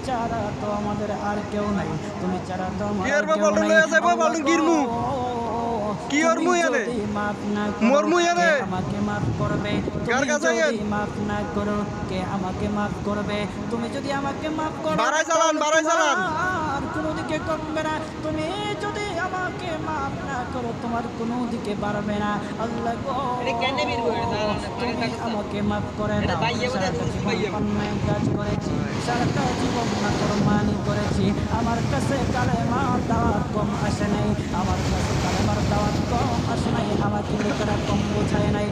ছাড়া তো আমাদের আর কেউ নাই, তুমি ছাড়া তো আমার কি আর কেউ বাবা নাই। লয়ে যাইবো বালু গিরমু কি আর মুই আনে যদি মাফ না মোর করো মুই কে আনে আমাকে মাফ করবে? কার তুমি কাছে যদি মাফ না করো কে আমাকে মাফ করবে? তুমি যদি আমাকে মাফ করো বাড়াই চালান তাহলে বাড়াই চালান তোমার কোনো দিকে কমবে না। তুমি যদি আমাকে মাফ না করো তোমার কোনো দিকে বাড়বে না। আল্লাহ গো, তুমি আমাকে মাফ করে দাও। সারাটা জীবন অন্যায় কাজ করেছি, সারাটা জীবন নাফরমানি করেছি। আমার কাছে কালেমার দাওয়াত কম আসে নাই, আমার কাছে কালেমার দাওয়াত কম আসে নাই, আমাকে লোকেরা কম বোঝায় নাই।